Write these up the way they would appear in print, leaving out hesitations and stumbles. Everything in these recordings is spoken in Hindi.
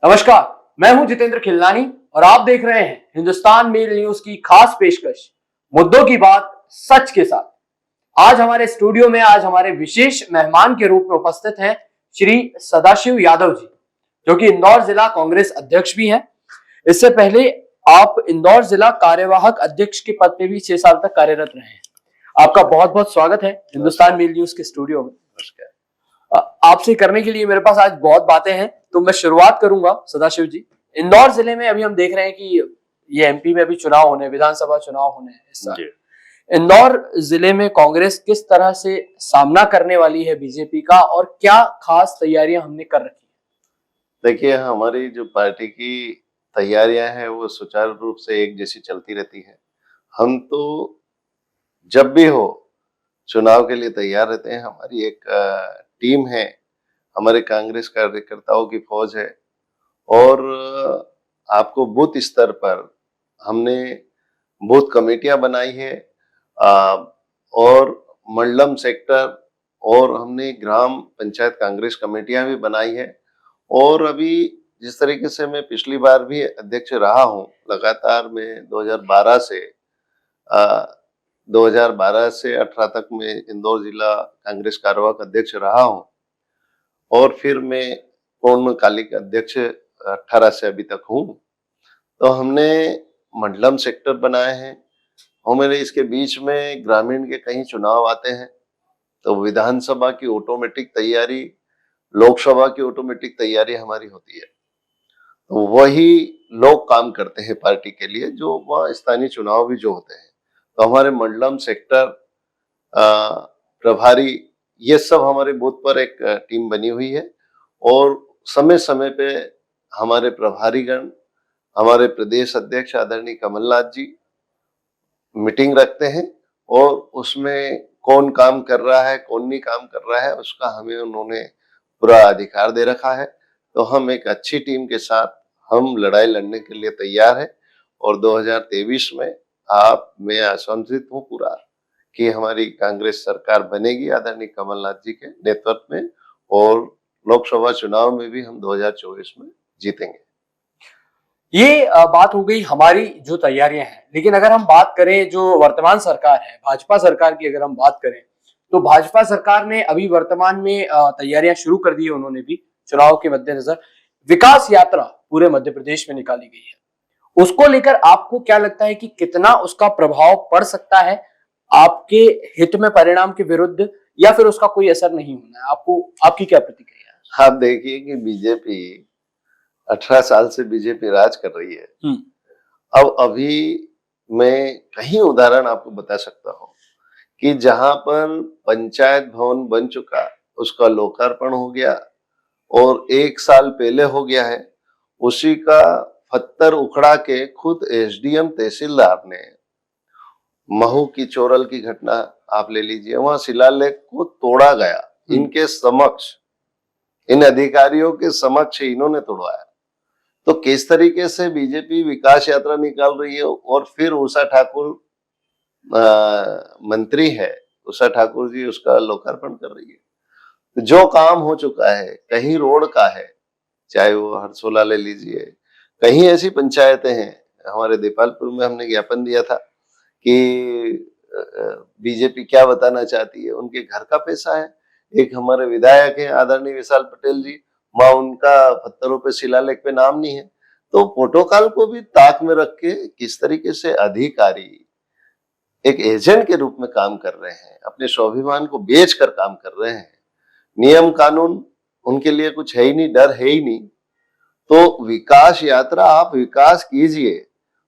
नमस्कार, मैं हूं जितेंद्र खिलनानी और आप देख रहे हैं हिंदुस्तान मेल न्यूज की खास पेशकश मुद्दों की बात सच के साथ। आज हमारे स्टूडियो में हमारे विशेष मेहमान के रूप में उपस्थित हैं श्री सदाशिव यादव जी, जो कि इंदौर जिला कांग्रेस अध्यक्ष भी हैं। इससे पहले आप इंदौर जिला कार्यवाहक अध्यक्ष के पद पे भी 6 साल तक कार्यरत रहे हैं। आपका बहुत बहुत स्वागत है हिंदुस्तान मेल न्यूज के स्टूडियो में। आपसे करने के लिए मेरे पास आज बहुत बातें हैं, तो मैं शुरुआत करूंगा सदाशिव जी। इंदौर जिले में अभी हम देख रहे हैं कि ये एमपी में अभी चुनाव होने, विधानसभा चुनाव होने हैं इस साल। इंदौर जिले में कांग्रेस किस तरह से सामना करने वाली है बीजेपी का, और क्या खास तैयारियां हमने कर रखी है? देखिए, हमारी जो पार्टी की तैयारियां हैं वो सुचारू रूप से एक जैसी चलती रहती है। हम तो जब भी हो चुनाव के लिए तैयार रहते हैं। हमारी एक टीम है, हमारे कांग्रेस कार्यकर्ताओं की फौज है, और आपको बूथ स्तर पर हमने बूथ कमेटियां बनाई है, और मंडलम सेक्टर, और हमने ग्राम पंचायत कांग्रेस कमेटियां भी बनाई है। और अभी जिस तरीके से मैं पिछली बार भी अध्यक्ष रहा हूँ, लगातार मैं 2012 से 18 तक मैं इंदौर जिला कांग्रेस कार्यवाहक अध्यक्ष रहा हूँ, और फिर मैं पूर्णकालिक अध्यक्ष 18 से अभी तक हूँ। तो हमने मंडलम सेक्टर बनाए हैं, और मेरे इसके बीच में ग्रामीण के कहीं चुनाव आते हैं, तो विधानसभा की ऑटोमेटिक तैयारी, लोकसभा की ऑटोमेटिक तैयारी हमारी होती है। तो वही लोग काम करते हैं पार्टी के लिए, जो वह स्थानीय चुनाव भी जो होते हैं। तो हमारे मंडलम सेक्टर प्रभारी, ये सब हमारे बूथ पर एक टीम बनी हुई है, और समय समय पे हमारे प्रभारीगण, हमारे प्रदेश अध्यक्ष आदरणीय कमलनाथ जी मीटिंग रखते हैं, और उसमें कौन काम कर रहा है, कौन नहीं काम कर रहा है, उसका हमें उन्होंने पूरा अधिकार दे रखा है। तो हम एक अच्छी टीम के साथ हम लड़ाई लड़ने के लिए तैयार है, और 2023 में मैं आशंसित हूँ पूरा कि हमारी कांग्रेस सरकार बनेगी आदरणीय कमलनाथ जी के नेतृत्व में, और लोकसभा चुनाव में भी हम 2024 में जीतेंगे। ये बात हो गई हमारी जो तैयारियां हैं, लेकिन अगर हम बात करें जो वर्तमान सरकार है, भाजपा सरकार की अगर हम बात करें, तो भाजपा सरकार ने अभी वर्तमान में तैयारियां शुरू कर दी है। उन्होंने भी चुनाव के मद्देनजर विकास यात्रा पूरे मध्य प्रदेश में निकाली गई है। उसको लेकर आपको क्या लगता है कि कितना उसका प्रभाव पड़ सकता है आपके हित में, परिणाम के विरुद्ध, या फिर उसका कोई असर नहीं होना है? आपको, आपकी क्या प्रतिक्रिया है? आप देखिए कि बीजेपी 18 साल से बीजेपी राज कर रही है। अब अभी मैं कहीं उदाहरण आपको बता सकता हूँ कि जहां पर पंचायत भवन बन चुका, उसका लोकार्पण हो गया, और 1 साल पहले हो गया है, उसी का पत्थर उखड़ा के खुद एसडीएम तहसीलदार ने, महू की चोरल की घटना आप ले लीजिए, वहां शिलालेख को तोड़ा गया इनके समक्ष, इन अधिकारियों के समक्ष इन्होंने तोड़वाया। तो किस तरीके से बीजेपी विकास यात्रा निकाल रही है, और फिर उषा ठाकुर मंत्री है, उषा ठाकुर जी उसका लोकार्पण कर रही है। तो जो काम हो चुका है, कहीं रोड का है, चाहे वो हरसोला ले लीजिए, कहीं ऐसी पंचायतें हैं, हमारे देपालपुर में हमने ज्ञापन दिया था कि बीजेपी क्या बताना चाहती है, उनके घर का पैसा है। एक हमारे विधायक है आदरणीय विशाल पटेल जी, वहां उनका पत्थरों पे शिलालेख पे नाम नहीं है। तो प्रोटोकॉल को भी ताक में रख के किस तरीके से अधिकारी एक एजेंट के रूप में काम कर रहे हैं, अपने स्वाभिमान को बेच कर काम कर रहे हैं, नियम कानून उनके लिए कुछ है ही नहीं, डर है ही नहीं। तो विकास यात्रा, आप विकास कीजिए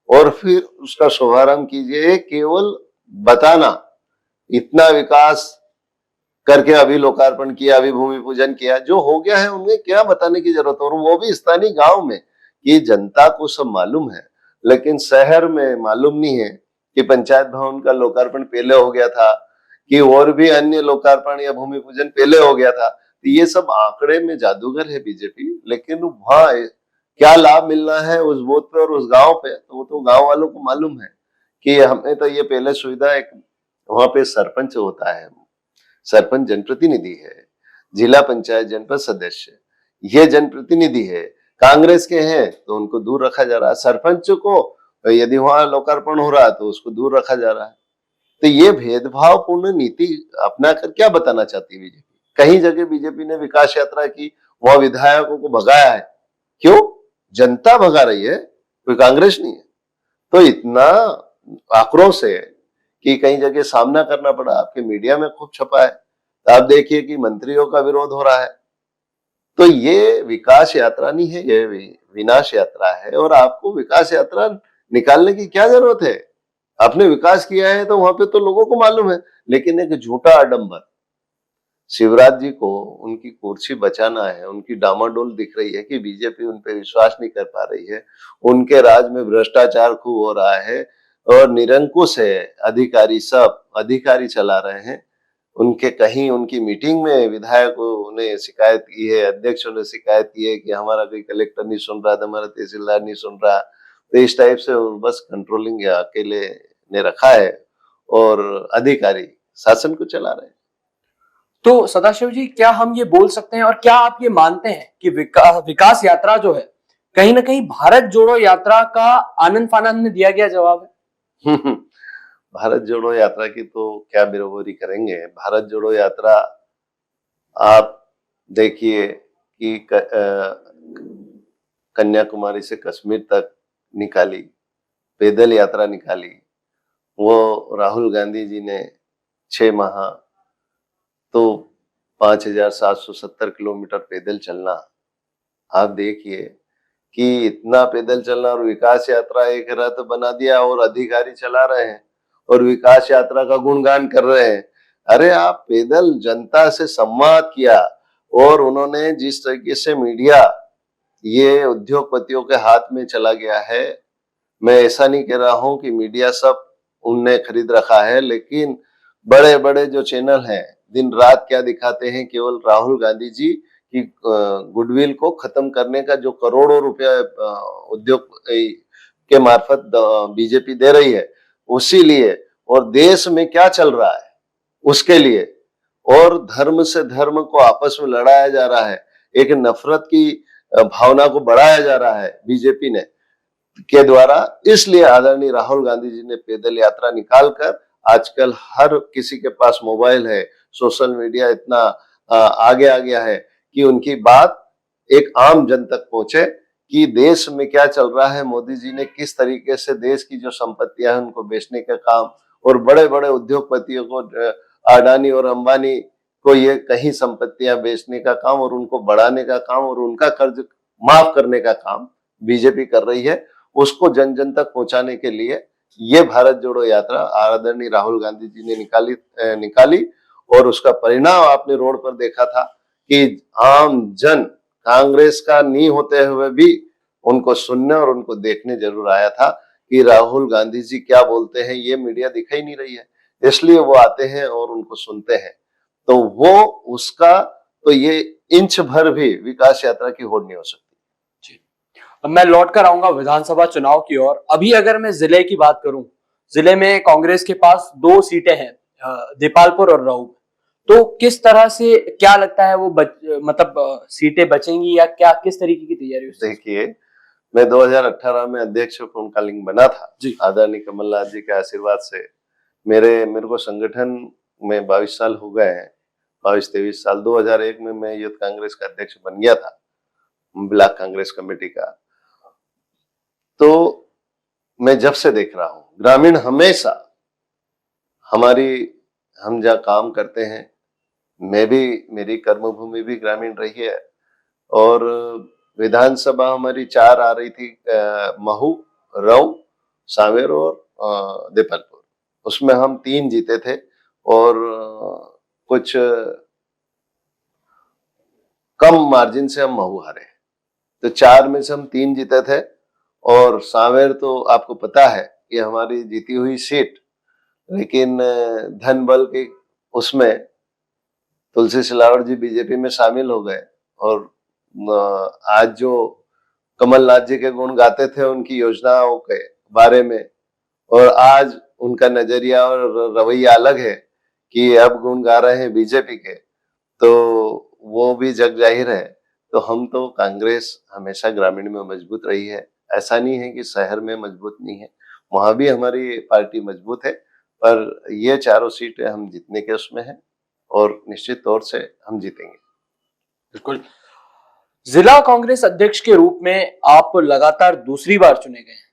और फिर उसका शुभारंभ कीजिए। केवल बताना, इतना विकास करके अभी लोकार्पण किया, अभी भूमि पूजन किया, जो हो गया है उनमें क्या बताने की जरूरत है, और वो भी स्थानीय गांव में, कि जनता को सब मालूम है, लेकिन शहर में मालूम नहीं है कि पंचायत भवन का लोकार्पण पहले हो गया था, कि और भी अन्य लोकार्पण या भूमि पूजन पहले हो गया था। तो ये सब आंकड़े में जादूगर है बीजेपी, लेकिन वहां क्या लाभ मिलना है उस बूथ पे और उस गांव पे, तो वो तो गांव वालों को मालूम है कि हमें तो ये पहले सुविधा, एक वहां पे सरपंच होता है, सरपंच जनप्रतिनिधि है, जिला पंचायत जनपद सदस्य ये जनप्रतिनिधि है, कांग्रेस के हैं तो उनको दूर रखा जा रहा है, सरपंच को यदि वहां लोकार्पण हो रहा है तो उसको दूर रखा जा रहा है। तो ये भेदभावपूर्ण नीति अपनाकर क्या बताना चाहती है बीजेपी? कई जगह बीजेपी ने विकास यात्रा की, वहां विधायकों को भगाया है। क्यों? जनता भगा रही है, कोई कांग्रेस नहीं है। तो इतना आक्रोश है कि कई जगह सामना करना पड़ा, आपके मीडिया में खूब छपा है। तो आप देखिए कि मंत्रियों का विरोध हो रहा है। तो ये विकास यात्रा नहीं है, ये विनाश यात्रा है। और आपको विकास यात्रा निकालने की क्या जरूरत है? आपने विकास किया है तो वहां पे तो लोगों को मालूम है, लेकिन एक झूठा आडंबर, शिवराज जी को उनकी कुर्सी बचाना है, उनकी डामाडोल दिख रही है कि बीजेपी उन पे विश्वास नहीं कर पा रही है, उनके राज में भ्रष्टाचार खूब हो रहा है और निरंकुश है, अधिकारी सब अधिकारी चला रहे हैं। उनके कहीं उनकी मीटिंग में विधायकों ने शिकायत की है, अध्यक्षों ने शिकायत की है कि हमारा कोई कलेक्टर नहीं सुन रहा, हमारा तहसीलदार नहीं सुन रहा। तो इस टाइप से बस कंट्रोलिंग अकेले ने रखा है और अधिकारी शासन को चला रहे हैं। तो सदाशिव जी, क्या हम ये बोल सकते हैं और क्या आप ये मानते हैं कि विकास यात्रा जो है कहीं ना कहीं भारत जोड़ो यात्रा का आनंद फानंद में दिया गया जवाब है? भारत जोड़ो यात्रा की तो क्या बिरोबरी करेंगे। भारत जोड़ो यात्रा आप देखिए कि कन्याकुमारी से कश्मीर तक निकाली, पैदल यात्रा निकाली। वो राहुल गांधी जी ने 6 माह तो 5,770 किलोमीटर पैदल चलना। आप देखिए कि इतना पैदल चलना और विकास यात्रा एक रथ बना दिया और अधिकारी चला रहे हैं और विकास यात्रा का गुणगान कर रहे हैं। अरे आप पैदल जनता से संवाद किया और उन्होंने जिस तरीके से मीडिया ये उद्योगपतियों के हाथ में चला गया है, मैं ऐसा नहीं कह रहा हूं कि मीडिया सब उनने खरीद रखा है, लेकिन बड़े बड़े जो चैनल हैं दिन रात क्या दिखाते हैं, केवल राहुल गांधी जी की गुडविल को खत्म करने का जो करोड़ों रुपया उद्योग के मार्फत बीजेपी दे रही है उसी लिए, और देश में क्या चल रहा है उसके लिए, और धर्म से धर्म को आपस में लड़ाया जा रहा है, एक नफरत की भावना को बढ़ाया जा रहा है बीजेपी ने के द्वारा। इसलिए आदरणीय राहुल गांधी जी ने पैदल यात्रा निकालकर, आजकल हर किसी के पास मोबाइल है, सोशल मीडिया इतना आगे आ गया है कि उनकी बात एक आम जन तक पहुंचे कि देश में क्या चल रहा है, मोदी जी ने किस तरीके से देश की जो संपत्तियां हैं उनको बेचने का काम, और बड़े बड़े उद्योगपतियों को अडानी और अंबानी को ये कहीं संपत्तियां बेचने का काम और उनको बढ़ाने का काम और उनका कर्ज माफ करने का काम बीजेपी कर रही है। उसको जन जन तक पहुंचाने के लिए ये भारत जोड़ो यात्रा आदरणीय राहुल गांधी जी ने निकाली और उसका परिणाम आपने रोड पर देखा था कि आम जन कांग्रेस का नहीं होते हुए भी उनको सुनने और उनको देखने जरूर आया था कि राहुल गांधी जी क्या बोलते हैं। ये मीडिया दिखाई नहीं रही है, इसलिए वो आते हैं और उनको सुनते हैं। तो वो उसका तो ये इंच भर भी विकास यात्रा की होड़ नहीं हो सकती। अब मैं लौट कर आऊंगा विधानसभा चुनाव की ओर। अभी अगर मैं जिले की बात करूं, जिले में कांग्रेस के पास 2 सीटें हैं, देपालपुर और राऊ। तो किस तरह से क्या लगता है वो मतलब सीटें बचेंगी या क्या, किस तरीके की तैयारी? देखिए, मैं 2018 में अध्यक्ष पूर्णकालीन बना था आदरणीय कमलनाथ जी के आशीर्वाद से। मेरे को संगठन में 22 साल हो गए हैं, 22-23 साल। 2001 में मैं यूथ कांग्रेस का अध्यक्ष बन गया था, ब्लॉक कांग्रेस कमेटी का। तो मैं जब से देख रहा हूं ग्रामीण हमेशा हम जहाँ काम करते हैं, मेरी कर्मभूमि भी ग्रामीण रही है और विधानसभा हमारी 4 आ रही थी, महू, राऊ, सांवेर और देपालपुर। उसमें हम 3 जीते थे और कुछ कम मार्जिन से हम महू हारे। तो 4 में से हम 3 जीते थे और सांवेर तो आपको पता है कि हमारी जीती हुई सीट, लेकिन धन बल के उसमें तुलसी सिलावट जी बीजेपी में शामिल हो गए और आज जो कमलनाथ जी के गुण गाते थे उनकी योजनाओं के बारे में, और आज उनका नजरिया और रवैया अलग है कि अब गुण गा रहे हैं बीजेपी के, तो वो भी जग जाहिर है। तो हम तो कांग्रेस हमेशा ग्रामीण में मजबूत रही है। ऐसा नहीं है कि शहर में मजबूत नहीं है, वहां भी हमारी पार्टी मजबूत है। पर ये चारों सीटें हम जीतने के उसमें हैं और निश्चित तौर से हम जीतेंगे। बिल्कुल। जिला कांग्रेस अध्यक्ष के रूप में आप लगातार दूसरी बार चुने गए हैं।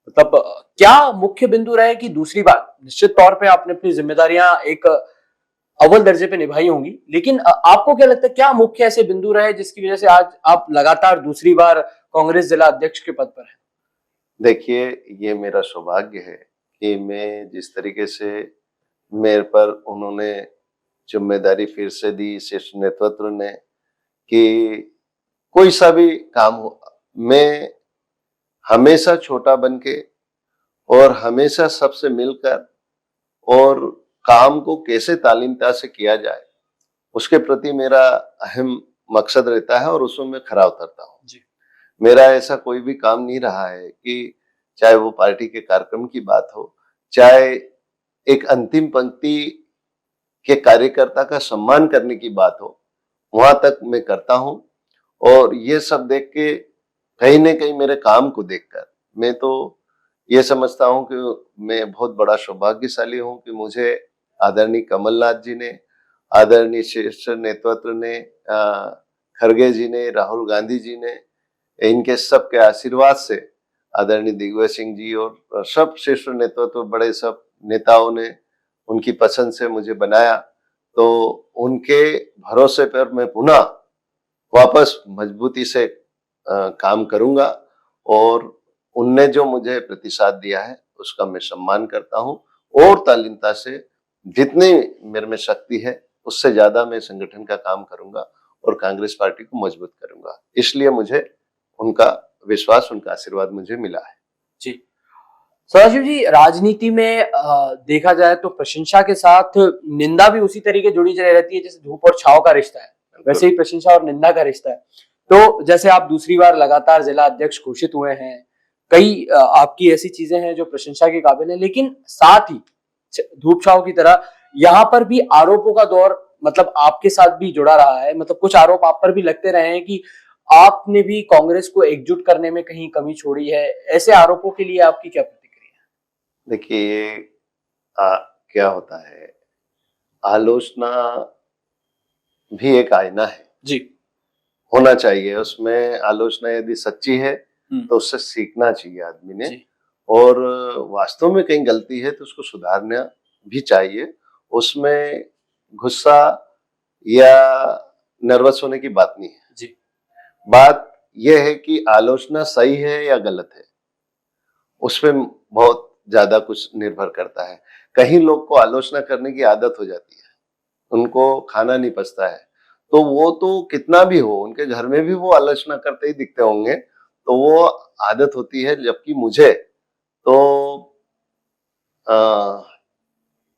मतलब क्या मुख्य बिंदु रहे कि दूसरी बार? निश्चित तौर पे आपने अपनी जिम्मेदारियां एक अव्वल दर्जे पे निभाई होंगी, लेकिन आपको क्या लगता है क्या मुख्य ऐसे बिंदु रहे जिसकी वजह से आज आप लगातार दूसरी बार कांग्रेस जिला अध्यक्ष के पद पर हैं? देखिए, ये मेरा सौभाग्य है कि मैं जिस तरीके से मेरे पर उन्होंने जिम्मेदारी फिर से दी शीर्ष नेतृत्व ने कि कोई सा भी काम हो, मैं हमेशा छोटा बन के और हमेशा सबसे मिलकर और काम को कैसे तालीमता से किया जाए उसके प्रति मेरा अहम मकसद रहता है और उसमें मैं खरा उतरता हूँ। जी। मेरा ऐसा कोई भी काम नहीं रहा है कि चाहे वो पार्टी के कार्यक्रम की बात हो, चाहे एक अंतिम पंक्ति के कार्यकर्ता का सम्मान करने की बात हो, वहां तक मैं करता हूं। और ये सब देख के कहीं न कहीं मेरे काम को देखकर मैं तो ये समझता हूं कि मैं बहुत बड़ा सौभाग्यशाली हूं कि मुझे आदरणीय कमलनाथ जी ने, आदरणीय शीर्ष नेतृत्व ने, खड़गे जी ने, राहुल गांधी जी ने, इनके सबके आशीर्वाद से आदरणीय दिग्विजय सिंह जी और सब शीर्ष नेतृत्व बड़े सब नेताओं ने उनकी पसंद से मुझे बनाया। तो उनके भरोसे पर मैं पुनः वापस मजबूती से काम करूंगा और उनने जो मुझे प्रतिसाद दिया है उसका मैं सम्मान करता हूं और तालीमता से जितनी मेरे में शक्ति है उससे ज्यादा मैं संगठन का काम करूंगा और कांग्रेस पार्टी को मजबूत करूंगा। इसलिए मुझे उनका विश्वास, उनका आशीर्वाद मुझे मिला है। जी। सदाशिव जी, राजनीति में देखा जाए तो प्रशंसा के साथ निंदा भी उसी तरीके जुड़ी रहती है जैसे धूप और छांव का रिश्ता है, वैसे ही प्रशंसा और निंदा का रिश्ता है। तो जैसे आप दूसरी बार लगातार जिला अध्यक्ष घोषित हुए हैं, कई आपकी ऐसी चीजें हैं जो प्रशंसा के काबिल है, लेकिन साथ ही धूप छांव की तरह यहाँ पर भी आरोपों का दौर मतलब आपके साथ भी जुड़ा रहा है। मतलब कुछ आरोप आप पर भी लगते रहे हैं कि आपने भी कांग्रेस को एकजुट करने में कहीं कमी छोड़ी है। ऐसे आरोपों के लिए आपकी क्या प्रतिक्रिया है? देखिए, क्या होता है, आलोचना भी एक आईना है, जी। होना चाहिए उसमें। आलोचना यदि सच्ची है तो उससे सीखना चाहिए आदमी ने जी। और वास्तव में कहीं गलती है तो उसको सुधारना भी चाहिए। उसमें गुस्सा या नर्वस होने की बात नहीं है। जी। बात यह है कि आलोचना सही है या गलत है, उसमें बहुत ज्यादा कुछ निर्भर करता है। कहीं लोग को आलोचना करने की आदत हो जाती है, उनको खाना नहीं पचता है, तो वो तो कितना भी हो, उनके घर में भी वो आलोचना करते ही दिखते होंगे, तो वो आदत होती है। जबकि मुझे तो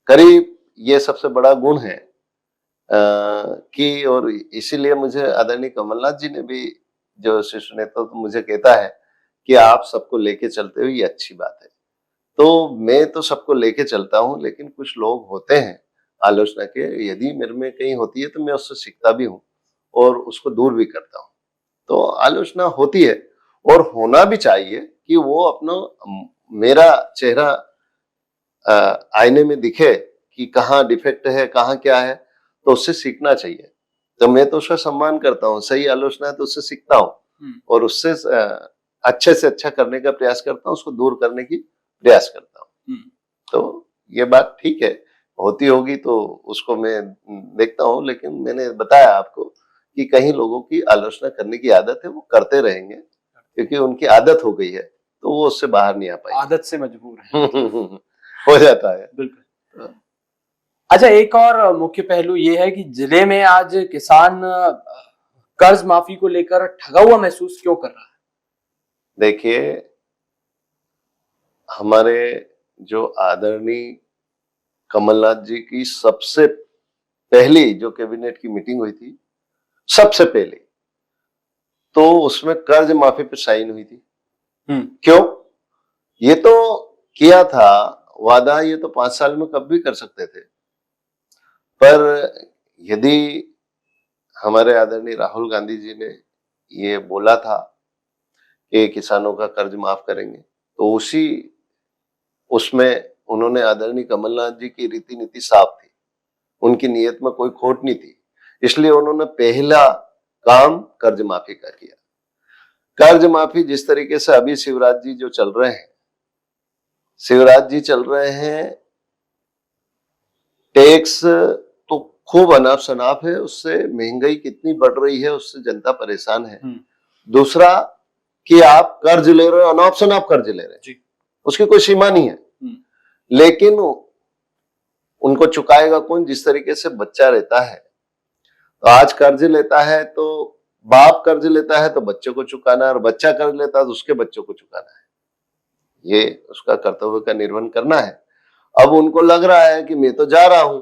करीब ये सबसे बड़ा गुण है कि और इसीलिए मुझे आदरणीय कमलनाथ जी ने भी जो शीर्ष नेतृत्व तो मुझे कहता है कि आप सबको लेके चलते हो, ये अच्छी बात है। तो मैं तो सबको लेके चलता हूँ, लेकिन कुछ लोग होते हैं आलोचना के, यदि मेरे में कहीं होती है तो मैं उससे सीखता भी हूँ और उसको दूर भी करता हूँ। तो आलोचना होती है और होना भी चाहिए कि वो अपना मेरा चेहरा आईने में दिखे कि कहाँ डिफेक्ट है, कहाँ क्या है, तो उससे सीखना चाहिए। तो मैं तो उसका सम्मान करता हूँ, सही आलोचना है तो उससे सीखता हूँ और उससे अच्छे से अच्छा करने का प्रयास करता हूँ, उसको दूर करने की प्रयास करता हूँ। तो ये बात ठीक है, होती होगी तो उसको मैं देखता हूँ, लेकिन मैंने बताया आपको कि कहीं लोगों की आलोचना करने की आदत है, वो करते रहेंगे क्योंकि उनकी आदत हो गई है, तो वो उससे बाहर नहीं आ पाएंगे। आदत से मजबूर है। हो जाता है। बिल्कुल। अच्छा, एक और मुख्य पहलू ये है कि जिले में आज किसान कर्ज माफी को लेकर ठगा हुआ महसूस क्यों कर रहा है? देखिए, हमारे जो आदरणीय कमलनाथ जी की सबसे पहली जो कैबिनेट की मीटिंग हुई थी, सबसे पहले तो उसमें कर्ज माफी पे साइन हुई थी। क्यों? ये तो किया था वादा, ये तो 5 साल में कब भी कर सकते थे। पर यदि हमारे आदरणीय राहुल गांधी जी ने ये बोला था कि किसानों का कर्ज माफ करेंगे, तो उसमें उन्होंने आदरणीय कमलनाथ जी की रीति नीति साफ थी, उनकी नीयत में कोई खोट नहीं थी, इसलिए उन्होंने पहला काम कर्ज माफी का किया। कर्ज माफी जिस तरीके से अभी शिवराज जी जो चल रहे हैं, शिवराज जी चल रहे हैं, टैक्स तो खूब अनाप शनाप है, उससे महंगाई कितनी बढ़ रही है, उससे जनता परेशान है। दूसरा कि आप कर्ज ले रहे हो, अनाप शनाप कर्ज ले रहे हैं, उसकी कोई सीमा नहीं है, लेकिन उनको चुकाएगा कौन? जिस तरीके से बच्चा रहता है, तो आज कर्ज लेता है तो बाप कर्ज लेता है तो बच्चे को चुकाना है, और बच्चा कर्ज लेता है तो उसके बच्चों को चुकाना है, ये उसका कर्तव्य का निर्वहन करना है। अब उनको लग रहा है कि मैं तो जा रहा हूं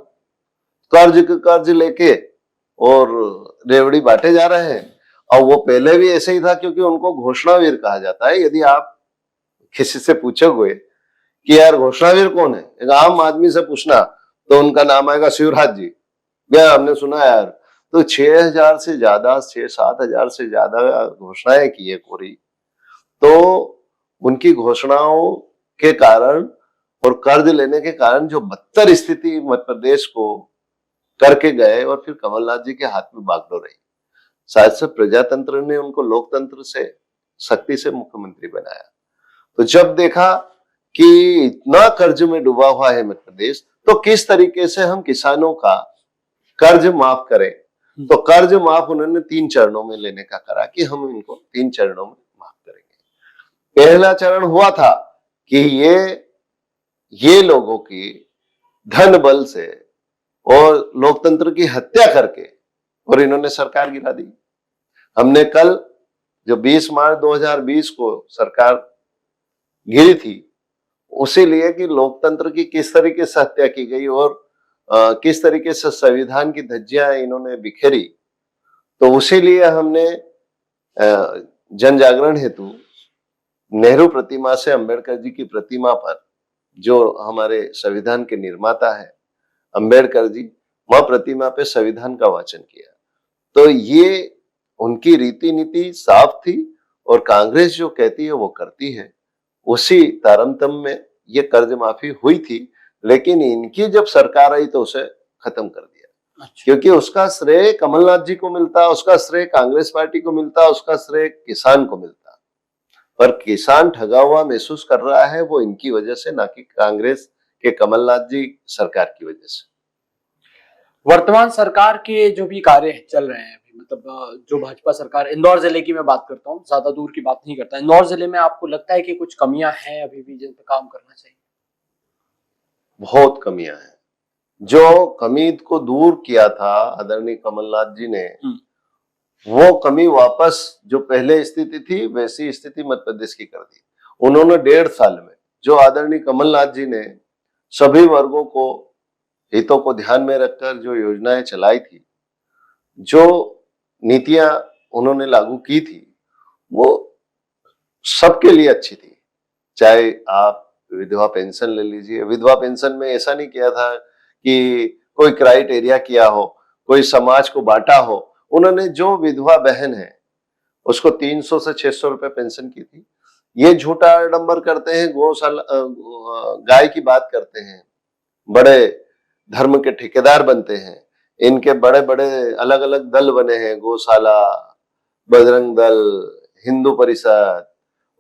कर्ज लेके और रेवड़ी बांटे जा रहे हैं, और वो पहले भी ऐसे ही था, क्योंकि उनको घोषणावीर कहा जाता है। यदि आप किसी से पूछोगे कि यार घोषणावीर कौन है, एक आम आदमी से पूछना तो उनका नाम आएगा शिवराज जी, क्या हमने सुना यार। तो 6,000 से ज्यादा, 6-7 हजार से ज्यादा घोषणाएं की है कोरी, तो उनकी घोषणाओं के कारण और कर्ज लेने के कारण जो बदतर स्थिति मध्य प्रदेश को करके गए, और फिर कमलनाथ जी के हाथ में बागडोर रही। शायद से प्रजातंत्र ने उनको लोकतंत्र से सख्ती से मुख्यमंत्री बनाया। तो जब देखा कि इतना कर्ज में डूबा हुआ है मध्य प्रदेश, तो किस तरीके से हम किसानों का कर्ज माफ करें, तो कर्ज माफ उन्होंने 3 चरणों में लेने का करा कि हम इनको 3 चरणों में माफ करेंगे। पहला चरण हुआ था कि ये लोगों की धन बल से और लोकतंत्र की हत्या करके और इन्होंने सरकार गिरा दी। हमने कल जो 20 मार्च 2020 को सरकार गिरी थी, उसी लिए कि लोकतंत्र की किस तरीके से हत्या की गई और किस तरीके से संविधान की धज्जियां इन्होंने बिखेरी, तो उसी लिए हमने जन जागरण हेतु नेहरू प्रतिमा से अंबेडकर जी की प्रतिमा पर, जो हमारे संविधान के निर्माता है अंबेडकर जी, वह प्रतिमा पे संविधान का वाचन किया। तो ये उनकी रीति नीति साफ थी, और कांग्रेस जो कहती है वो करती है, उसी तारतम्य में ये कर्ज माफी हुई थी। लेकिन इनकी जब सरकार आई तो उसे खत्म कर दिया। अच्छा। क्योंकि उसका श्रेय कमलनाथ जी को मिलता, उसका श्रेय कांग्रेस पार्टी को मिलता, उसका श्रेय किसान को मिलता, पर किसान ठगा हुआ महसूस कर रहा है वो इनकी वजह से, ना कि कांग्रेस के कमलनाथ जी सरकार की वजह से। वर्तमान सरकार के जो भी कार्य चल रहे हैं अभी, मतलब जो भाजपा सरकार, इंदौर जिले की मैं बात करता हूँ, ज्यादा दूर की बात नहीं करता, इंदौर जिले में आपको लगता है कि कुछ कमियां हैं अभी भी जिन पर काम करना चाहिए? बहुत कमियां हैं। जो कमी को दूर किया था आदरणीय कमलनाथ जी ने, वो कमी वापस जो पहले स्थिति थी वैसी स्थिति मध्य प्रदेश की कर दी उन्होंने 1.5 साल में। जो आदरणीय कमलनाथ जी ने सभी वर्गों को हितों को ध्यान में रखकर जो योजनाएं चलाई थी, जो नीतियां उन्होंने लागू की थी, वो सबके लिए अच्छी थी। चाहे आप विधवा पेंशन ले लीजिए, विधवा पेंशन में ऐसा नहीं किया था कि कोई क्राइटेरिया किया हो, कोई समाज को बांटा हो। उन्होंने जो विधवा बहन है उसको 300 से 600 रुपए पेंशन की थी। ये झूठा आडंबर करते हैं, गौशाला गाय की बात करते हैं, बड़े धर्म के ठेकेदार बनते हैं, इनके बड़े बड़े अलग अलग दल बने हैं, गौशाला, बजरंग दल, हिंदू परिषद,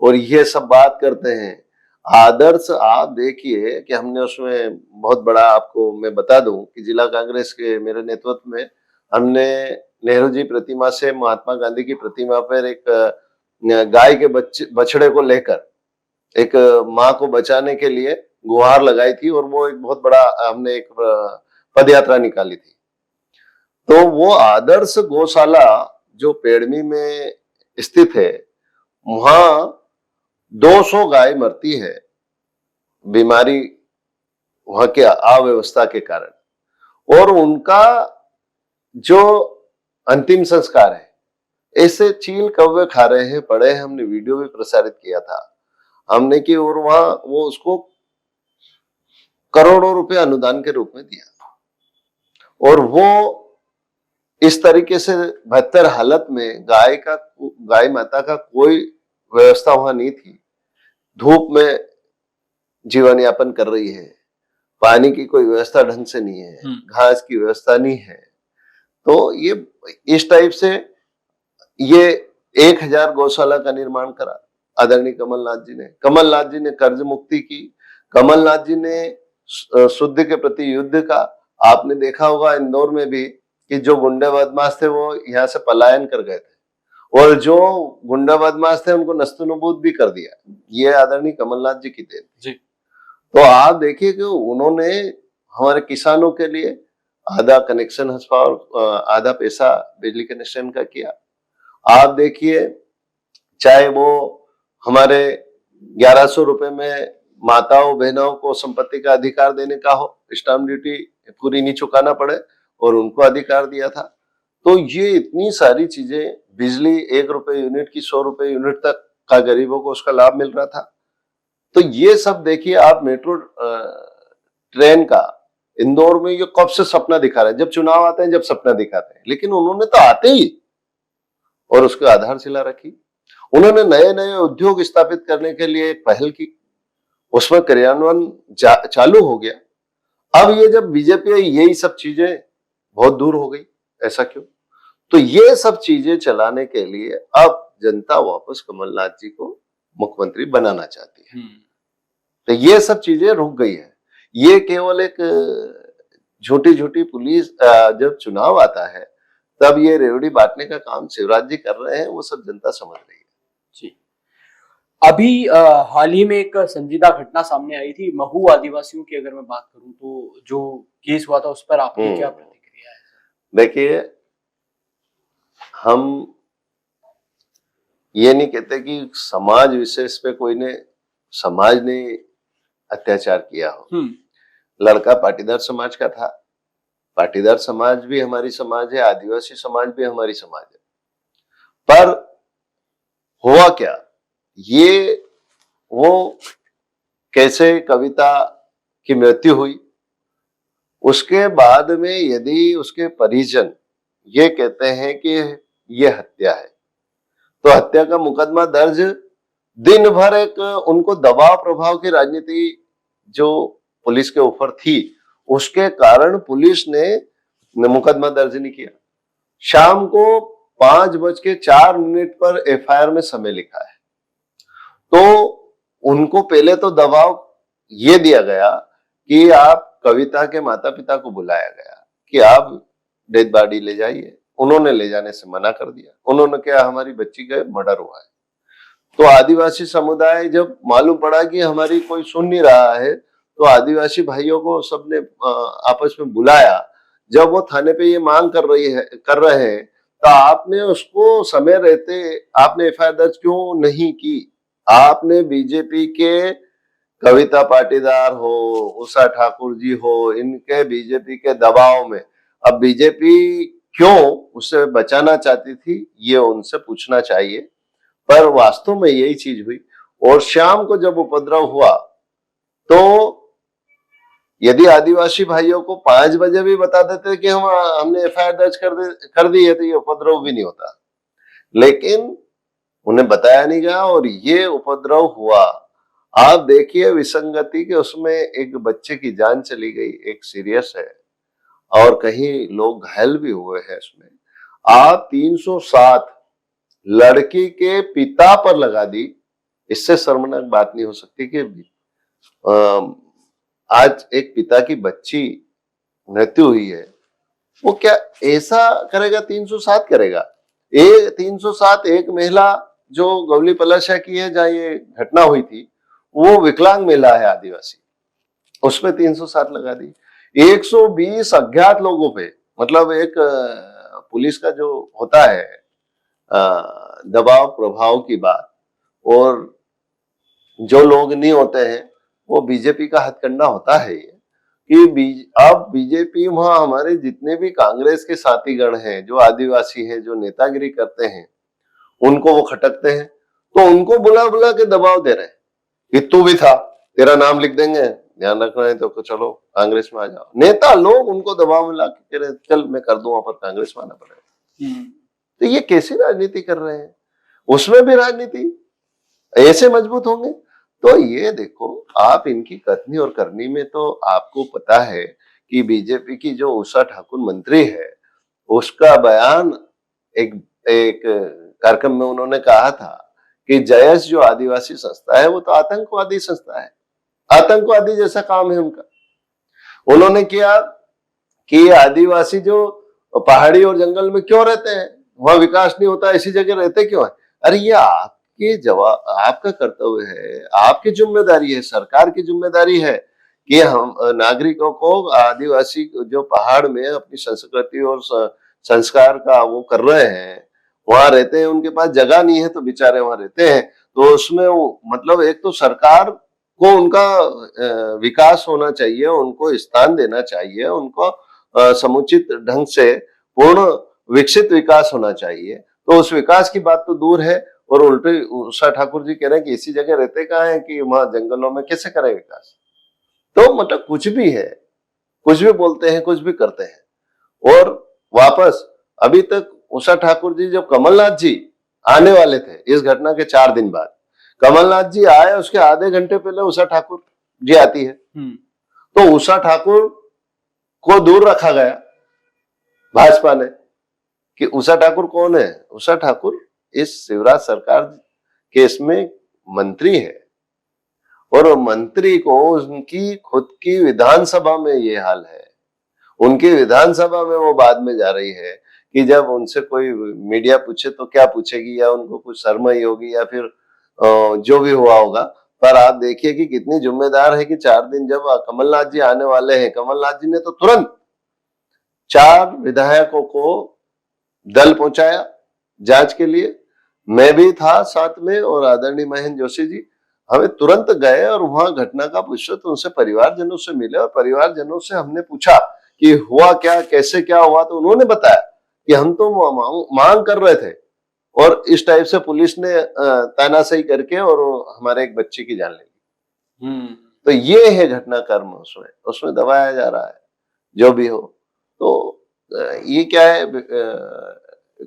और ये सब बात करते हैं। आदर्श आप देखिए कि हमने उसमें बहुत बड़ा, आपको मैं बता दूं कि जिला कांग्रेस के मेरे नेतृत्व में हमने नेहरू जी प्रतिमा से महात्मा गांधी की प्रतिमा पर एक गाय के बछड़े को लेकर एक माँ को बचाने के लिए गुहार लगाई थी, और वो एक बहुत बड़ा हमने एक पदयात्रा निकाली थी। तो वो आदर्श गौशाला जो पेड़मी में स्थित है, वहां 200 गाय मरती है बीमारी, वहां के अव्यवस्था के कारण, और उनका जो अंतिम संस्कार है, ऐसे चील कौवे खा रहे हैं, पड़े हैं। हमने वीडियो भी प्रसारित किया था हमने कि, और वहां वो उसको करोड़ों रुपए अनुदान के रूप में दिया, और वो इस तरीके से 72 हालत में गाय माता का कोई व्यवस्था वहां नहीं थी, धूप में जीवन यापन कर रही है, पानी की कोई व्यवस्था ढंग से नहीं है, घास की व्यवस्था नहीं है। तो ये इस टाइप से ये 1000 गौशाला का निर्माण करा आदरणीय कमलनाथ जी ने। कमलनाथ जी ने कर्ज मुक्ति की, कमलनाथ जी ने शुद्ध के प्रति युद्ध का। आपने देखा होगा इंदौर में भी कि जो गुंडे बदमाश थे वो यहाँ से पलायन कर गए थे, और जो गुंडा बदमाश थे उनको नस्तुनबूद भी कर दिया। ये आदरणीय कमलनाथ जी की देन जी। तो आप देखिए कि उन्होंने हमारे किसानों के लिए आधा कनेक्शन आधा पैसा बिजली कनेक्शन का किया। आप देखिए चाहे वो हमारे 1100 रुपए में माताओं बहनों को संपत्ति का अधिकार देने का हो, स्टाम्प ड्यूटी पूरी नहीं चुकाना पड़े, और उनको अधिकार दिया था। तो ये इतनी सारी चीजें, बिजली 1 रुपए यूनिट की 100 रुपए यूनिट तक का गरीबों को उसका लाभ मिल रहा था। तो ये सब देखिए आप, मेट्रो ट्रेन का इंदौर में ये कब से सपना दिखा रहे हैं, जब चुनाव आते हैं जब सपना दिखाते हैं, लेकिन उन्होंने तो आते ही और उसकी आधारशिला रखी। उन्होंने नए नए उद्योग स्थापित करने के लिए एक पहल की, उसमें क्रियान्वयन चालू हो गया। अब ये जब बीजेपी आई, यही सब चीजें बहुत दूर हो गई। ऐसा क्यों? तो ये सब चीजें चलाने के लिए अब जनता वापस कमलनाथ जी को मुख्यमंत्री बनाना चाहती है। तो ये सब चीजें रुक गई है। ये केवल एक झूठी झूठी पुलिस, जब चुनाव आता है तब ये रेवड़ी बांटने का काम शिवराज जी कर रहे हैं, वो सब जनता समझ रही है जी। अभी हाल ही में एक संजीदा घटना सामने आई थी महू आदिवासियों की, अगर मैं बात करूं तो जो केस हुआ था उस पर आपकी क्या प्रतिक्रिया है? देखिए, हम ये नहीं कहते कि समाज विशेष पे समाज ने अत्याचार किया हो। लड़का पाटीदार समाज का था। पाटीदार समाज भी हमारी समाज है, आदिवासी समाज भी हमारी समाज है। पर हुआ क्या, ये वो कैसे कविता की मृत्यु हुई, उसके बाद में यदि उसके परिजन ये कहते हैं कि ये हत्या है, तो हत्या का मुकदमा दर्ज, दिन भर एक उनको दबाव प्रभाव की राजनीति जो पुलिस के ऊपर थी, उसके कारण पुलिस ने मुकदमा दर्ज नहीं किया। शाम को 5:04 पर एफआईआर में समय लिखा है। तो उनको पहले तो दबाव ये दिया गया कि आप कविता के माता पिता को बुलाया गया कि आप डेड बॉडी ले जाइए। उन्होंने ले जाने से मना कर दिया। उन्होंने कहा हमारी बच्ची का मर्डर हुआ है। तो आदिवासी समुदाय जब मालूम पड़ा कि हमारी कोई सुन नहीं रहा है, तो आदिवासी भाइयों को सबने आपस में बुलाया। जब वो थाने पे ये मांग कर रहे हैं, तो आपने उसको समय रहते आपने एफआईआर दर्ज क्यों नहीं की? आपने बीजेपी के कविता पाटीदार हो, उषा ठाकुर जी हो, इनके बीजेपी के दबाव में अब बीजेपी क्यों उसे बचाना चाहती थी, ये उनसे पूछना चाहिए। पर वास्तव में यही चीज हुई। और शाम को जब उपद्रव हुआ, तो यदि आदिवासी भाइयों को 5 बजे भी बता देते कि हमने एफआईआर दर्ज कर दी है, तो ये उपद्रव भी नहीं होता। लेकिन उन्हें बताया नहीं गया और ये उपद्रव हुआ। आप देखिए विसंगति के उसमें एक बच्चे की जान चली गई, एक सीरियस है, और कहीं लोग घायल भी हुए हैं इसमें। आप 307 लड़की के पिता पर लगा दी। इससे शर्मनाक बात नहीं हो सकती कि आज एक पिता की बच्ची मृत्यु हुई है, वो क्या ऐसा करेगा? 307 करेगा। 307 एक महिला जो गौली पलाशा की है, जहां ये घटना हुई थी, वो विकलांग महिला है आदिवासी, उसमें 307 लगा दी। 120 अज्ञात लोगों पे, मतलब एक पुलिस का जो होता है दबाव प्रभाव की बात, और जो लोग नहीं होते हैं वो बीजेपी का हथकंडा होता है ये कि अब बीजेपी वहां हमारे जितने भी कांग्रेस के साथीगण हैं जो आदिवासी हैं, जो नेतागिरी करते हैं, उनको वो खटकते हैं। तो उनको बुला बुला के दबाव दे रहे हैं कि तू भी था, तेरा नाम लिख देंगे, ध्यान रखना है तो चलो कांग्रेस में आ जाओ। नेता लोग उनको दबाव में ला के कह रहे चल मैं कर दूंगा, पर कांग्रेस में आना पड़ेगा। तो ये कैसी राजनीति कर रहे हैं? उसमें भी राजनीति ऐसे मजबूत होंगे? तो ये देखो, आप इनकी कथनी और करनी में तो आपको पता है कि बीजेपी की जो उषा ठाकुर मंत्री है, उसका बयान एक एक कार्यक्रम में उन्होंने कहा था कि जयस जो आदिवासी संस्था है वो तो आतंकवादी संस्था है, आतंकवादी जैसा काम है उनका। उन्होंने किया कि आदिवासी जो पहाड़ी और जंगल में क्यों रहते हैं, वहां विकास नहीं होता, ऐसी जगह रहते क्यों है? अरे ये आपके जवाब, आपका कर्तव्य है, आपकी जिम्मेदारी है, सरकार की जिम्मेदारी है कि हम नागरिकों को आदिवासी जो पहाड़ में अपनी संस्कृति और संस्कार का वो कर रहे हैं, वहां रहते हैं, उनके पास जगह नहीं है तो बेचारे वहां रहते हैं। तो उसमें मतलब एक तो सरकार को उनका विकास होना चाहिए, उनको स्थान देना चाहिए, उनको समुचित ढंग से पूर्ण विकसित विकास होना चाहिए। तो उस विकास की बात तो दूर है, और उल्टे उषा ठाकुर जी कह रहे हैं कि इसी जगह रहते कहाँ है कि वहां जंगलों में कैसे करें विकास। तो मतलब कुछ भी है, कुछ भी बोलते हैं, कुछ भी करते हैं। और वापस अभी तक उषा ठाकुर जी, जब कमलनाथ जी आने वाले थे इस घटना के 4 दिन बाद, कमलनाथ जी आए उसके आधे घंटे पहले उषा ठाकुर जी आती है। तो उषा ठाकुर को दूर रखा गया भाजपा ने कि उषा ठाकुर कौन है? उषा ठाकुर इस शिवराज सरकार के इसमें मंत्री है, और मंत्री को उनकी खुद की विधानसभा में ये हाल है। उनकी विधानसभा में वो बाद में जा रही है कि जब उनसे कोई मीडिया पूछे तो क्या पूछेगी, या उनको कुछ शर्म ही होगी, या फिर जो भी हुआ होगा। पर आप देखिए कि कितनी जिम्मेदार है कि 4 दिन जब कमलनाथ जी आने वाले हैं, कमलनाथ जी ने तो तुरंत 4 विधायकों को दल पहुंचाया जांच के लिए। मैं भी था साथ में, और आदरणीय महेंद्र जोशी जी, हमें तुरंत गए और वहां घटना का पूछा तो उनसे परिवारजनों से मिले, और परिवारजनों से हमने पूछा कि हुआ क्या, कैसे क्या हुआ। तो उन्होंने बताया कि हम तो मांग कर रहे थे, और इस टाइप से पुलिस ने तानाशाही करके और हमारे एक बच्चे की जान ले ली। तो ये है घटनाक्रम, उसमें दबाया जा रहा है जो भी हो। तो ये क्या है,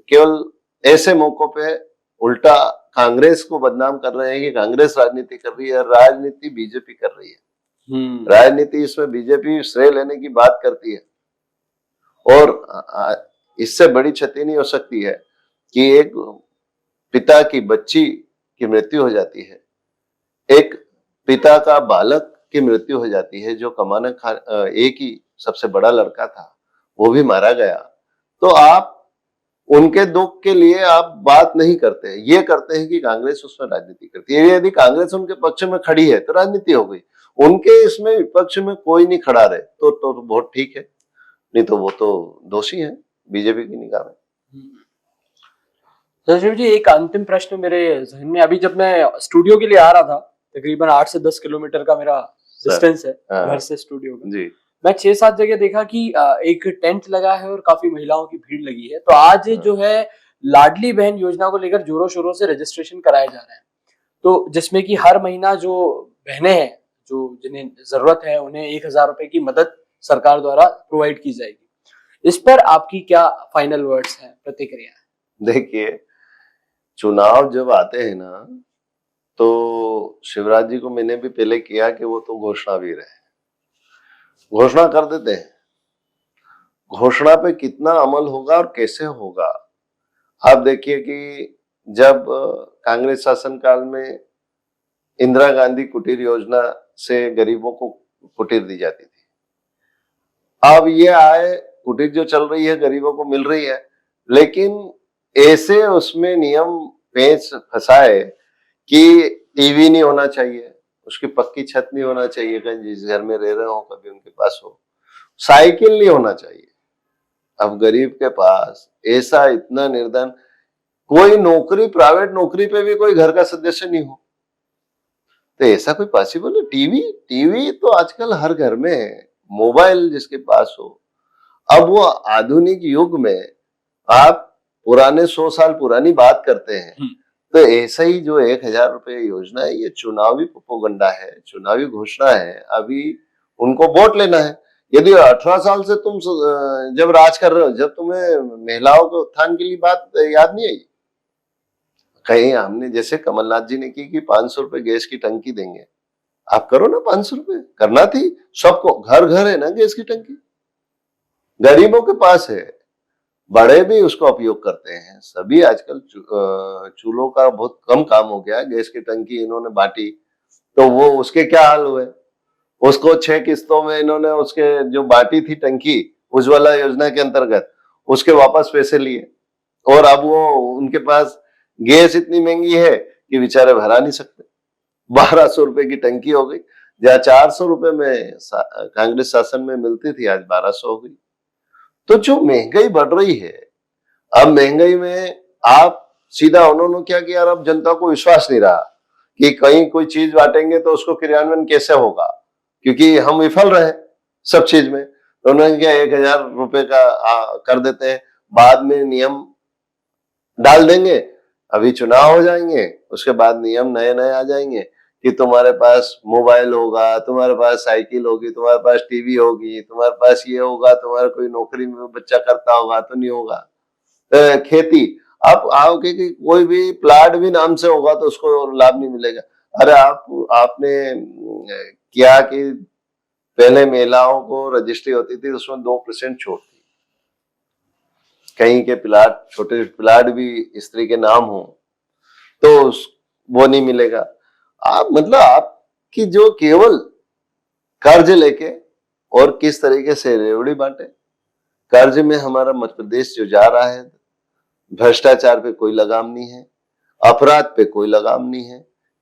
केवल ऐसे मौकों पे उल्टा कांग्रेस को बदनाम कर रहे हैं कि कांग्रेस राजनीति कर रही है। राजनीति बीजेपी कर रही है। राजनीति इसमें बीजेपी श्रेय लेने की बात करती है, और इससे बड़ी क्षति नहीं हो सकती है कि एक पिता की बच्ची की मृत्यु हो जाती है, एक पिता का बालक की मृत्यु हो जाती है, जो कमाने एक ही सबसे बड़ा लड़का था, वो भी मारा गया। तो आप उनके दुख के लिए आप बात नहीं करते, ये करते हैं कि कांग्रेस उसमें राजनीति करती है। यदि कांग्रेस उनके पक्ष में खड़ी है तो राजनीति हो गई, उनके इसमें विपक्ष में कोई नहीं खड़ा रहे तो बहुत ठीक है, नहीं तो वो तो दोषी है बीजेपी की निगाह में। सचिव जी, एक अंतिम प्रश्न मेरे जहन में, अभी जब मैं स्टूडियो के लिए आ रहा था, तकरीबन 8 से 10 किलोमीटर का मेरा डिस्टेंस है घर से स्टूडियो का जी। मैं 6-7 जगह देखा कि एक टेंट लगा है और काफी महिलाओं की भीड़ लगी है। तो आज जो है लाडली बहन योजना को लेकर जोरों शोरों से रजिस्ट्रेशन कराए जा रहे हैं, तो जिसमें कि हर महीना जो बहनें हैं जो जिन्हें जरूरत है उन्हें 1000 रुपए की मदद सरकार द्वारा प्रोवाइड की जाएगी। इस पर आपकी क्या फाइनल वर्ड्स हैं, प्रतिक्रिया है? देखिए, चुनाव जब आते हैं ना, तो शिवराज जी को मैंने भी पहले किया कि वो तो घोषणावीर है, घोषणा कर देते हैं, घोषणा पे कितना अमल होगा और कैसे होगा। आप देखिए कि जब कांग्रेस शासनकाल में इंदिरा गांधी कुटीर योजना से गरीबों को कुटीर दी जाती थी, अब ये आए कुटीर जो चल रही है गरीबों को मिल रही है, लेकिन ऐसे उसमें नियम पेच फंसाए कि टीवी नहीं होना चाहिए, उसकी पक्की छत नहीं होना चाहिए, कहीं जिस घर में रह रहे हो कभी उनके पास हो, साइकिल नहीं होना चाहिए। अब गरीब के पास ऐसा इतना निर्धन, कोई नौकरी, प्राइवेट नौकरी पे भी कोई घर का सदस्य नहीं हो, तो ऐसा कोई पॉसिबल है? टीवी तो आजकल हर घर में है, मोबाइल जिसके पास हो। अब वो आधुनिक युग में आप पुराने 100 साल पुरानी बात करते हैं, तो ऐसा ही जो 1000 रुपए योजना है, ये चुनावी प्रोपेगेंडा है, चुनावी घोषणा है। अभी उनको वोट लेना है। यदि 18 साल से तुम जब राज कर रहे हो, जब तुम्हें महिलाओं के उत्थान के लिए बात याद नहीं आई? कहीं हमने जैसे कमलनाथ जी ने की कि 500 रुपए गैस की टंकी देंगे, आप करो ना। 500 रुपए करना थी सबको, घर घर है ना गैस की टंकी, गरीबों के पास है, बड़े भी उसका उपयोग करते हैं। सभी आजकल चूल्हों का बहुत कम काम हो गया है। गैस की टंकी इन्होंने बांटी, तो वो उसके क्या हाल हुए? उसको 6 किस्तों में इन्होंने उसके जो बांटी थी टंकी उज्ज्वला योजना के अंतर्गत, उसके वापस पैसे लिए, और अब वो उनके पास गैस इतनी महंगी है कि बेचारे भरा नहीं सकते। 1200 रुपए की टंकी हो गई, जहाँ 400 रुपए में कांग्रेस शासन में मिलती थी, आज 1200 हो गई। तो जो महंगाई बढ़ रही है, अब महंगाई में आप सीधा उन्होंने क्या किया, अब जनता को विश्वास नहीं रहा कि कहीं कोई चीज बांटेंगे तो उसको क्रियान्वयन कैसे होगा, क्योंकि हम विफल रहे सब चीज में। तो उन्होंने क्या 1000 रुपए का कर देते हैं, बाद में नियम डाल देंगे, अभी चुनाव हो जाएंगे, उसके बाद नियम नए नए आ जाएंगे कि तुम्हारे पास मोबाइल होगा, तुम्हारे पास साइकिल होगी, तुम्हारे पास टीवी होगी, तुम्हारे पास ये होगा, तुम्हारा कोई नौकरी में बच्चा करता होगा तो नहीं होगा। खेती, आप आओगे कि कोई भी प्लाट भी नाम से होगा तो उसको लाभ नहीं मिलेगा। अरे आपने क्या कि पहले महिलाओं को रजिस्ट्री होती थी, उसमें 2% छूट थी, कहीं के प्लाट, छोटे प्लाट भी स्त्री के नाम हो तो वो नहीं मिलेगा। आप मतलब आपकी जो केवल कर्ज लेके और किस तरीके से रेवड़ी बांटे, कर्ज में हमारा मध्य प्रदेश जो जा रहा है, भ्रष्टाचार पे कोई लगाम नहीं है, अपराध पे कोई लगाम नहीं है,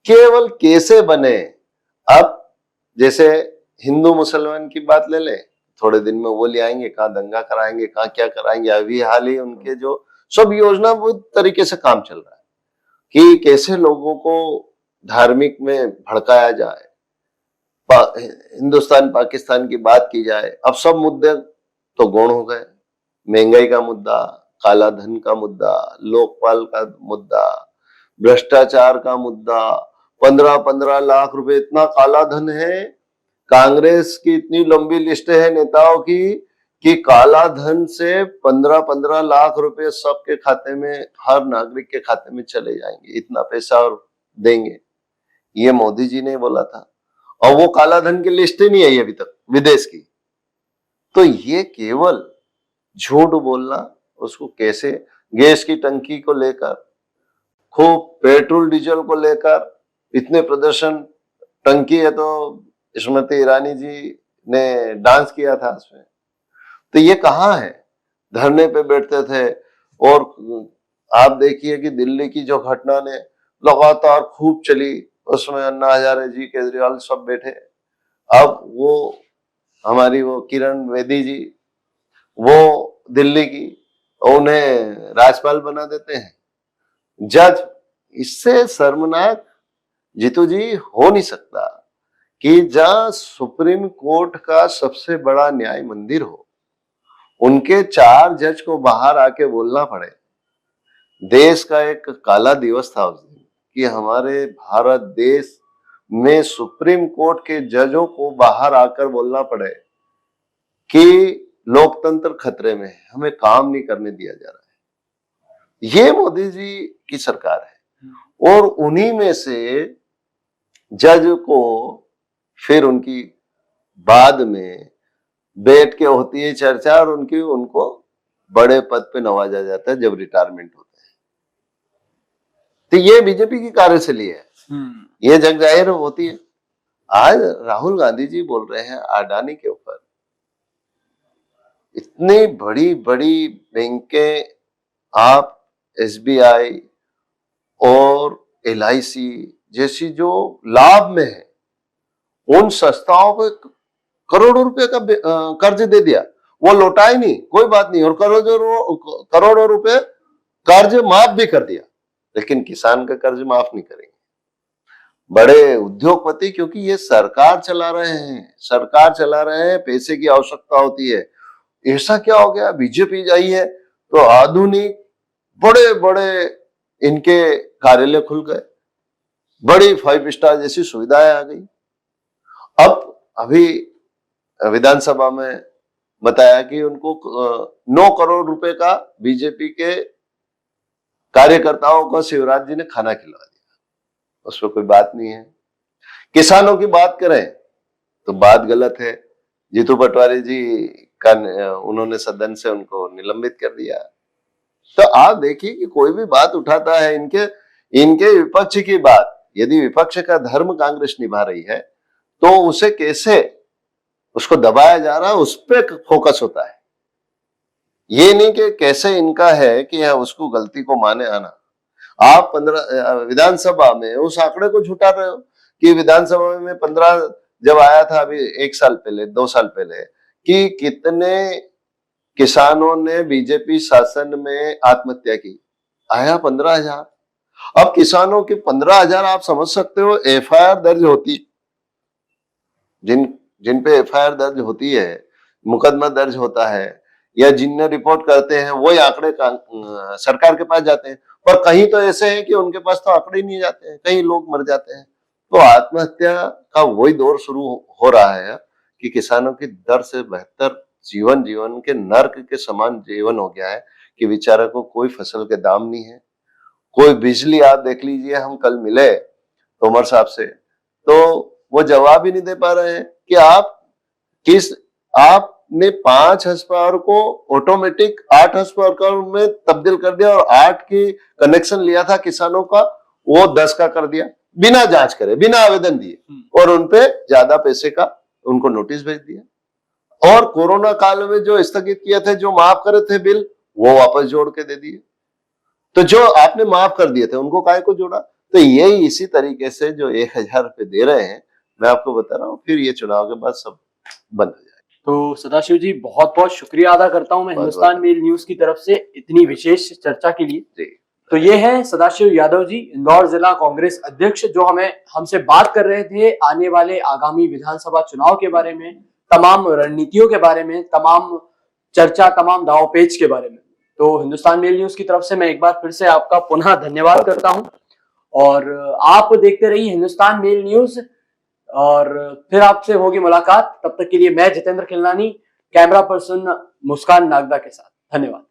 केवल कैसे बने। अब जैसे हिंदू मुसलमान की बात ले ले, थोड़े दिन में वो ले आएंगे, कहाँ दंगा कराएंगे, कहाँ क्या कराएंगे। अभी हाल ही उनके जो सब योजना वो तरीके से काम चल रहा है कि कैसे लोगों को धार्मिक में भड़काया जाए, हिंदुस्तान पाकिस्तान की बात की जाए। अब सब मुद्दे तो गौण हो गए, महंगाई का मुद्दा, काला धन का मुद्दा, लोकपाल का मुद्दा, भ्रष्टाचार का मुद्दा। 15-15 लाख रुपए इतना काला धन है। कांग्रेस की इतनी लंबी लिस्ट है नेताओं की कि काला धन से 15-15 लाख रुपए सबके खाते में, हर नागरिक के खाते में चले जाएंगे, इतना पैसा और देंगे। ये मोदी जी ने बोला था, और वो काला धन की लिस्ट ही नहीं आई अभी तक विदेश की। तो ये केवल झूठ बोलना, उसको कैसे गैस की टंकी को लेकर, खूब पेट्रोल डीजल को लेकर इतने प्रदर्शन, टंकी है तो स्मृति ईरानी जी ने डांस किया था उसमें, तो ये कहाँ है? धरने पे बैठते थे। और आप देखिए कि दिल्ली की जो घटना ने लगातार खूब चली, उसमें अन्ना हजारे जी, केजरीवाल सब बैठे। अब वो हमारी वो किरण बेदी जी, वो दिल्ली की, उन्हें राज्यपाल बना देते हैं जज। इससे शर्मनाक जीतू जी हो नहीं सकता कि जहां सुप्रीम कोर्ट का सबसे बड़ा न्याय मंदिर हो, उनके 4 जज को बाहर आके बोलना पड़े। देश का एक काला दिवस था उस दिन कि हमारे भारत देश में सुप्रीम कोर्ट के जजों को बाहर आकर बोलना पड़े कि लोकतंत्र खतरे में है, हमें काम नहीं करने दिया जा रहा है। ये मोदी जी की सरकार है। और उन्हीं में से जज को फिर उनकी बाद में बैठ के होती है चर्चा, और उनको बड़े पद पे नवाजा जाता है जब रिटायरमेंट होता है। तो ये बीजेपी की कार्यशैली है, ये जग जाहिर होती है। आज राहुल गांधी जी बोल रहे हैं अडानी के ऊपर, इतनी बड़ी बड़ी बैंकें, आप एसबीआई और एलआईसी जैसी जो लाभ में है, उन संस्थाओं को करोड़ों रुपए का कर्ज दे दिया, वो लौटा ही नहीं, कोई बात नहीं, और करोड़ों रुपए कर्ज माफ भी कर दिया, लेकिन किसान का कर्ज माफ नहीं करेंगे। बड़े उद्योगपति, क्योंकि ये सरकार चला रहे हैं, सरकार चला रहे हैं, पैसे की आवश्यकता होती है। ऐसा क्या हो गया, बीजेपी आई है तो आधुनिक बड़े बड़े इनके कार्यालय खुल गए, बड़ी 5 स्टार जैसी सुविधाएं आ गई। अब अभी विधानसभा में बताया कि उनको 9 करोड़ रुपए का बीजेपी के कार्यकर्ताओं को शिवराज जी ने खाना खिलवा दिया। उसमें कोई बात नहीं है। किसानों की बात करें तो बात गलत है। जीतू पटवारी जी का उन्होंने सदन से उनको निलंबित कर दिया। तो आप देखिए कि कोई भी बात उठाता है, इनके विपक्ष की बात, यदि विपक्ष का धर्म कांग्रेस निभा रही है तो उसे कैसे उसको दबाया जा रहा है, उस पर फोकस होता है। ये नहीं कि कैसे इनका है कि उसको गलती को माने आना। आप 15 विधानसभा में उस आंकड़े को झुटा रहे हो कि विधानसभा में 15 जब आया था अभी 1 साल पहले 2 साल पहले कि कितने किसानों ने बीजेपी शासन में आत्महत्या की, आया 15,000। अब किसानों की 15,000 आप समझ सकते हो एफआईआर दर्ज होती, जिन पे एफआईआर दर्ज होती है, मुकदमा दर्ज होता है या जिनने रिपोर्ट करते हैं, वही आंकड़े सरकार के पास जाते हैं। पर कहीं तो ऐसे हैं कि उनके पास तो आंकड़े ही नहीं जाते हैं, कई लोग मर जाते हैं। तो आत्महत्या का वही दौर शुरू हो रहा है कि किसानों की दर से बेहतर जीवन के नर्क के समान जीवन हो गया है कि बेचारा को कोई फसल के दाम नहीं है, कोई बिजली। आप देख लीजिए, हम कल मिले तोमर साहब से तो वो जवाब ही नहीं दे पा रहे हैं कि आपने 5 हॉर्सपावर को ऑटोमेटिक 8 हॉर्सपावर में तब्दील कर दिया और 8 की कनेक्शन लिया था किसानों का, वो 10 का कर दिया बिना जांच करे, बिना आवेदन दिए, और उनपे ज्यादा पैसे का उनको नोटिस भेज दिया। और कोरोना काल में जो स्थगित किए थे, जो माफ करे थे बिल, वो वापस जोड़ के दे दिए। तो जो आपने माफ कर दिए थे उनको काहे को जोड़ा? तो यही इसी तरीके से जो 1,000 रुपए दे रहे हैं, मैं आपको बता रहा हूँ, फिर ये चुनाव के बाद सब बंद हो जाएगा। तो सदाशिव जी, बहुत बहुत शुक्रिया अदा करता हूं मैं हिंदुस्तान मेल न्यूज की तरफ से इतनी विशेष चर्चा के लिए। जी। तो ये है सदाशिव यादव जी, इंदौर जिला कांग्रेस अध्यक्ष, जो हमसे बात कर रहे थे आने वाले आगामी विधानसभा चुनाव के बारे में, तमाम रणनीतियों के बारे में, तमाम चर्चा, तमाम दांव-पेच के बारे में। तो हिंदुस्तान मेल न्यूज की तरफ से मैं एक बार फिर से आपका पुनः धन्यवाद करता हूं और आप देखते रहिए हिंदुस्तान मेल न्यूज और फिर आपसे होगी मुलाकात। तब तक के लिए मैं जितेंद्र खिलनानी, कैमरा पर्सन मुस्कान नागदा के साथ। धन्यवाद।